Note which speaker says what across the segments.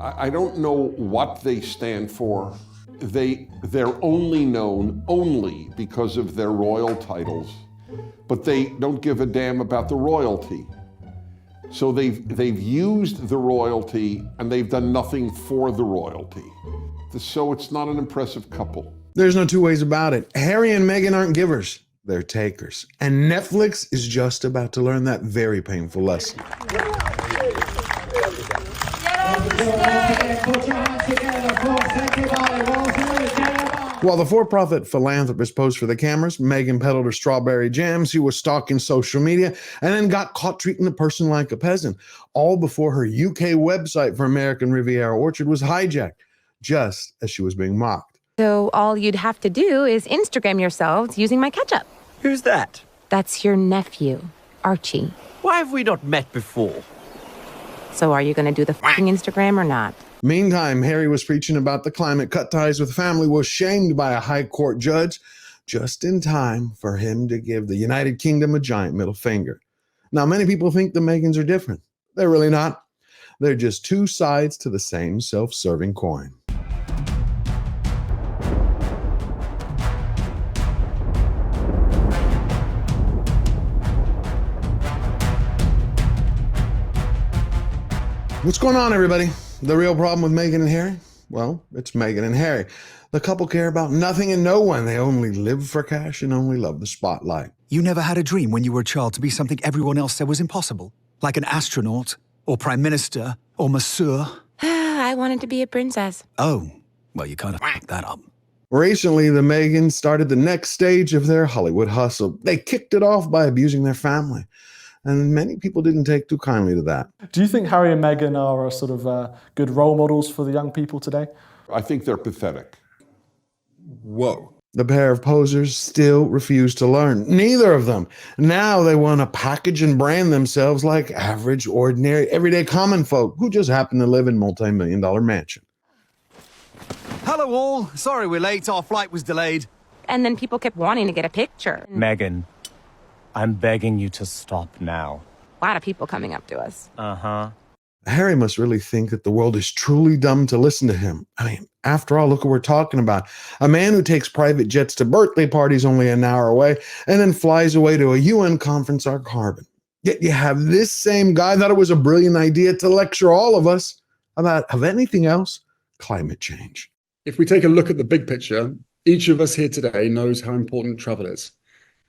Speaker 1: I don't know what they stand for. They're only known only because of their royal titles, but they don't give a damn about the royalty. So they've used the royalty and they've done nothing for the royalty. So it's not an impressive couple.
Speaker 2: There's no two ways about it. Harry and Meghan aren't givers, they're takers. And Netflix is just about to learn that very painful lesson. While the for-profit philanthropist posed for the cameras, Meghan peddled her strawberry jam. She was stalking social media and then got caught treating the person like a peasant, all before her UK website for American Riviera Orchard was hijacked, just as she was being mocked.
Speaker 3: So all you'd have to do is Instagram yourselves using my ketchup.
Speaker 4: Who's that?
Speaker 3: That's your nephew, Archie.
Speaker 4: Why have we not met before?
Speaker 3: So are you going to do the f***ing Instagram or not?
Speaker 2: Meantime, Harry was preaching about the climate, cut ties with family, was shamed by a high court judge just in time for him to give the United Kingdom a giant middle finger. Now, many people think the Meghans are different. They're really not. They're just two sides to the same self-serving coin. What's going on, everybody? The real problem with Meghan and Harry? Well, it's Meghan and Harry. The couple care about nothing and no one. They only live for cash and only love the spotlight.
Speaker 5: You never had a dream when you were a child to be something everyone else said was impossible? Like an astronaut, or prime minister, or masseur?
Speaker 3: I wanted to be a princess.
Speaker 5: Oh, well, you kind of fucked that up.
Speaker 2: Recently, the Meghans started the next stage of their Hollywood hustle. They kicked it off by abusing their family. And many people didn't take too kindly to that.
Speaker 6: Do you think Harry and Meghan are sort of good role models for the young people today?
Speaker 1: I think they're pathetic.
Speaker 2: Whoa. The pair of posers still refuse to learn. Neither of them. Now they want to package and brand themselves like average, ordinary, everyday common folk who just happen to live in multi-million-dollar mansion.
Speaker 5: Hello all. Sorry we're late. Our flight was delayed.
Speaker 3: And then people kept wanting to get a picture.
Speaker 7: Meghan, I'm begging you to stop now.
Speaker 3: A lot of people coming up to us.
Speaker 7: Uh-huh.
Speaker 2: Harry must really think that the world is truly dumb to listen to him. I mean, after all, look what we're talking about. A man who takes private jets to birthday parties only an hour away and then flies away to a UN conference on carbon. Yet you have this same guy thought it was a brilliant idea to lecture all of us about, of anything else, climate change.
Speaker 8: If we take a look at the big picture, each of us here today knows how important travel is.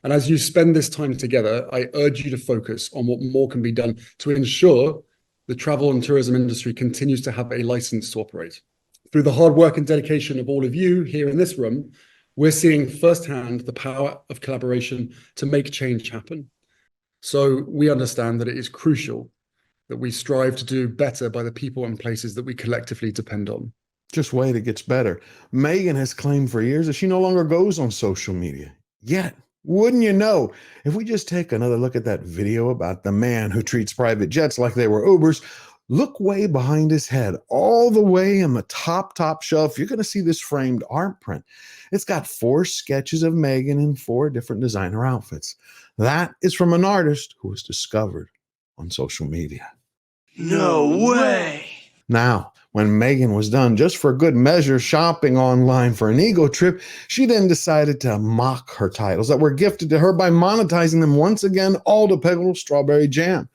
Speaker 8: And as you spend this time together, I urge you to focus on what more can be done to ensure the travel and tourism industry continues to have a license to operate. Through the hard work and dedication of all of you here in this room, we're seeing firsthand the power of collaboration to make change happen. So we understand that it is crucial that we strive to do better by the people and places that we collectively depend on.
Speaker 2: Just wait, it gets better. Meghan has claimed for years that she no longer goes on social media. Yet, wouldn't you know, if we just take another look at that video about the man who treats private jets like they were Ubers, look way behind his head, all the way in the top shelf, you're going to see this framed art print. It's got 4 sketches of Meghan in 4 different designer outfits. That is from an artist who was discovered on social media.
Speaker 4: No way!
Speaker 2: Now, when Meghan was done, just for good measure, shopping online for an ego trip, she then decided to mock her titles that were gifted to her by monetizing them once again, all to peddle strawberry jam.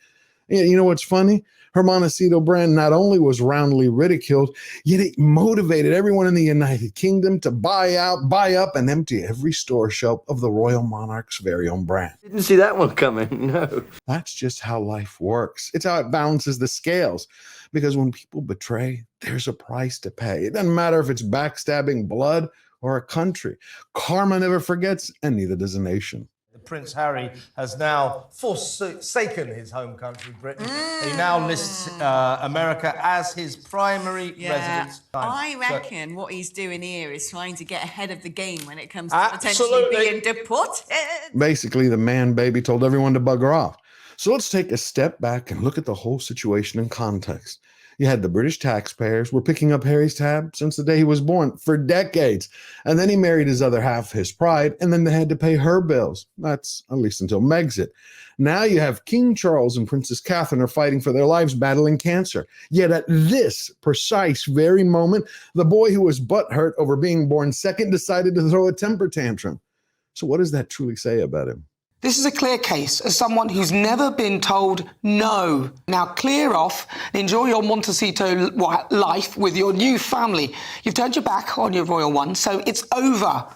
Speaker 2: You know what's funny? Her Montecito brand not only was roundly ridiculed, yet it motivated everyone in the United Kingdom to buy up, and empty every store shelf of the royal monarch's very own brand.
Speaker 4: Didn't see that one coming, no.
Speaker 2: That's just how life works. It's how it balances the scales. Because when people betray, there's a price to pay. It doesn't matter if it's backstabbing blood or a country. Karma never forgets, and neither does a nation.
Speaker 9: Prince Harry has now forsaken his home country, Britain. He now lists America as his primary residence.
Speaker 10: I reckon what he's doing here is trying to get ahead of the game when it comes to potentially being deported.
Speaker 2: Basically, the man baby told everyone to bugger off. So let's take a step back and look at the whole situation in context. You had the British taxpayers were picking up Harry's tab since the day he was born for decades. And then he married his other half, his bride, and then they had to pay her bills. That's at least until Megxit. Now you have King Charles and Princess Catherine are fighting for their lives battling cancer. Yet at this precise very moment, the boy who was butthurt over being born second decided to throw a temper tantrum. So what does that truly say about him?
Speaker 11: This is a clear case as someone who's never been told no. Now clear off and enjoy your Montecito life with your new family. You've turned your back on your royal one, so it's over.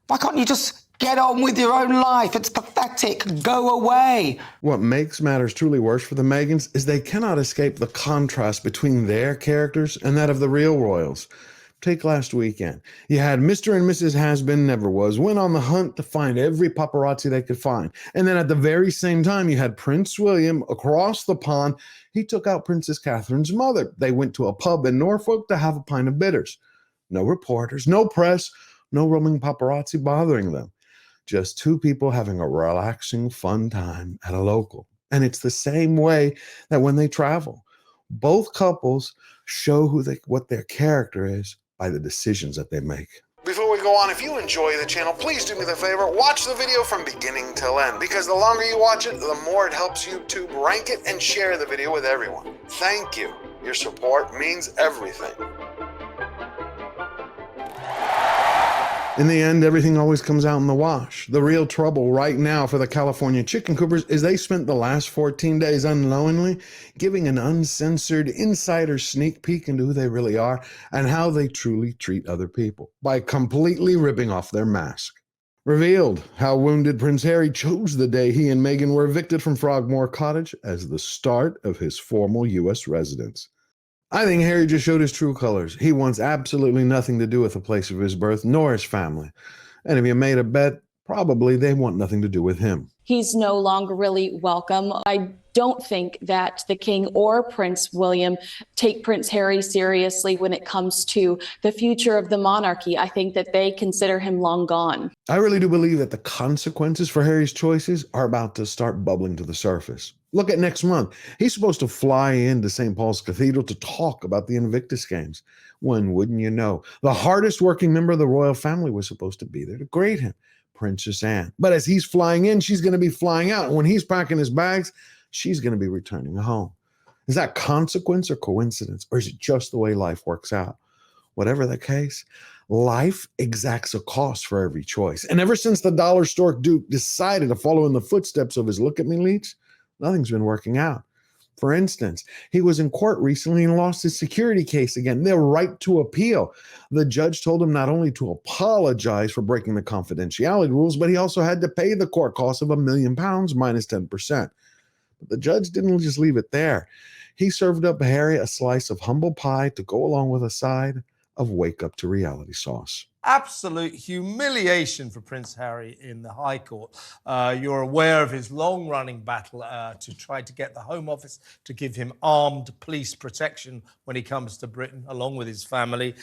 Speaker 11: Why can't you just get on with your own life? It's pathetic. Go away.
Speaker 2: What makes matters truly worse for the Meghans is they cannot escape the contrast between their characters and that of the real royals. Take last weekend. You had Mr. and Mrs. Has-Been Never Was went on the hunt to find every paparazzi they could find. And then at the very same time, you had Prince William across the pond. He took out Princess Catherine's mother. They went to a pub in Norfolk to have a pint of bitters. No reporters, no press, no roaming paparazzi bothering them. Just two people having a relaxing, fun time at a local. And it's the same way that when they travel, both couples show what their character is by the decisions that they make.
Speaker 12: Before we go on, if you enjoy the channel, please do me the favor, watch the video from beginning till end, because the longer you watch it, the more it helps YouTube rank it and share the video with everyone. Thank you. Your support means everything.
Speaker 2: In the end, everything always comes out in the wash. The real trouble right now for the California chicken coopers is they spent the last 14 days unknowingly giving an uncensored insider sneak peek into who they really are and how they truly treat other people by completely ripping off their mask. Revealed how wounded Prince Harry chose the day he and Meghan were evicted from Frogmore Cottage as the start of his formal U.S. residence. I think Harry just showed his true colors. He wants absolutely nothing to do with the place of his birth, nor his family. And if you made a bet, probably they want nothing to do with him.
Speaker 13: He's no longer really welcome. I don't think that the King or Prince William take Prince Harry seriously when it comes to the future of the monarchy. I think that they consider him long gone.
Speaker 2: I really do believe that the consequences for Harry's choices are about to start bubbling to the surface. Look at next month. He's supposed to fly into St. Paul's Cathedral to talk about the Invictus Games. When, wouldn't you know, the hardest working member of the royal family was supposed to be there to greet him, Princess Anne. But as he's flying in, she's going to be flying out. And when he's packing his bags, she's going to be returning home. Is that consequence or coincidence? Or is it just the way life works out? Whatever the case, life exacts a cost for every choice. And ever since the dollar store duke decided to follow in the footsteps of his look at me leech, nothing's been working out. For instance, he was in court recently and lost his security case again, their right to appeal. The judge told him not only to apologize for breaking the confidentiality rules, but he also had to pay the court cost of £1 million minus 10%. But the judge didn't just leave it there. He served up Harry a slice of humble pie to go along with a side of wake up to reality sauce.
Speaker 9: Absolute humiliation for Prince Harry in the High Court. You're aware of his long-running battle to try to get the Home Office to give him armed police protection when he comes to Britain, along with his family.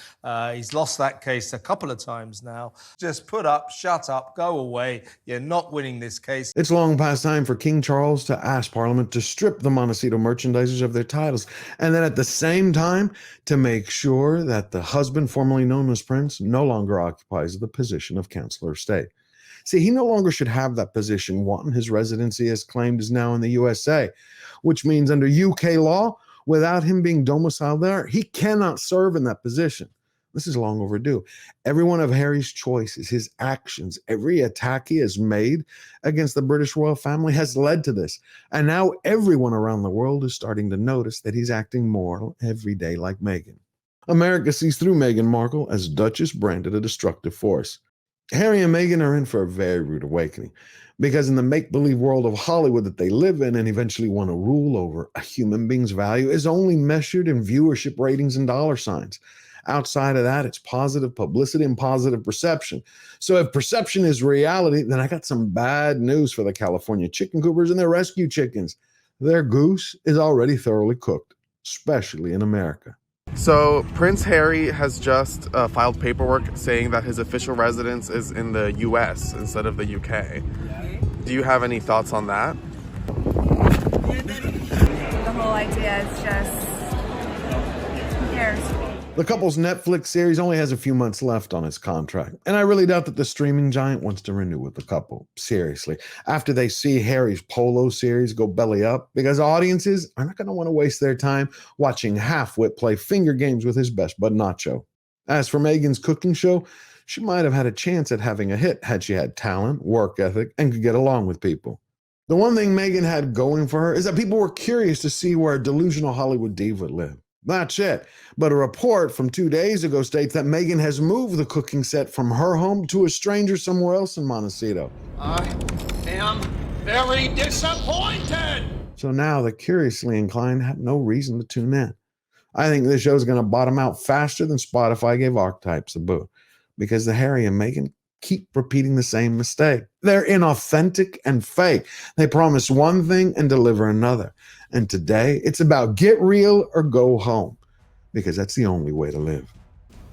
Speaker 9: He's lost that case a couple of times now. Just put up, shut up, go away. You're not winning this case.
Speaker 2: It's long past time for King Charles to ask Parliament to strip the Montecito merchandisers of their titles, and then at the same time to make sure that the husband formerly known as Prince no longer occupies the position of Chancellor of State. See, he no longer should have that position. One, his residency as claimed is now in the USA, which means under UK law, without him being domiciled there, he cannot serve in that position. This is long overdue. Every one of Harry's choices, his actions, every attack he has made against the British royal family has led to this. And now everyone around the world is starting to notice that he's acting more every day like Meghan. America sees through Meghan Markle as Duchess branded a destructive force. Harry and Meghan are in for a very rude awakening because in the make-believe world of Hollywood that they live in and eventually want to rule over, a human being's value is only measured in viewership ratings and dollar signs. Outside of that, it's positive publicity and positive perception. So if perception is reality, then I got some bad news for the California chicken coopers and their rescue chickens. Their goose is already thoroughly cooked, especially in America.
Speaker 14: So Prince Harry has just filed paperwork saying that his official residence is in the US instead of the UK. Do you have any thoughts on that?
Speaker 15: The whole idea is just
Speaker 10: cares?
Speaker 2: The couple's Netflix series only has a few months left on its contract, and I really doubt that the streaming giant wants to renew with the couple. Seriously, after they see Harry's Polo series go belly up, because audiences are not going to want to waste their time watching half-wit play finger games with his best bud Nacho. As for Meghan's cooking show, she might have had a chance at having a hit had she had talent, work ethic, and could get along with people. The one thing Meghan had going for her is that people were curious to see where a delusional Hollywood diva lived. That's it. But a report from 2 days ago states that Meghan has moved the cooking set from her home to a stranger somewhere else in Montecito.
Speaker 15: I am very disappointed.
Speaker 2: So now the curiously inclined have no reason to tune in. I think this show is going to bottom out faster than Spotify gave Archetypes a boot, because the Harry and Meghan keep repeating the same mistake. They're inauthentic and fake. They promise one thing and deliver another. And today, it's about get real or go home, because that's the only way to live.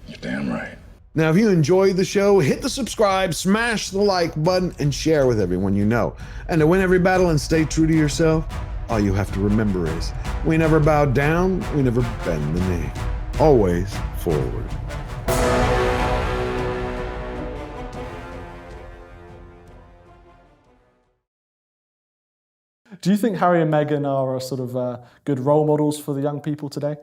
Speaker 15: You're damn right.
Speaker 2: Now, if you enjoyed the show, hit the subscribe, smash the like button, and share with everyone you know. And to win every battle and stay true to yourself, all you have to remember is, we never bow down, we never bend the knee. Always forward.
Speaker 6: Do you think Harry and Meghan are sort of good role models for the young people today?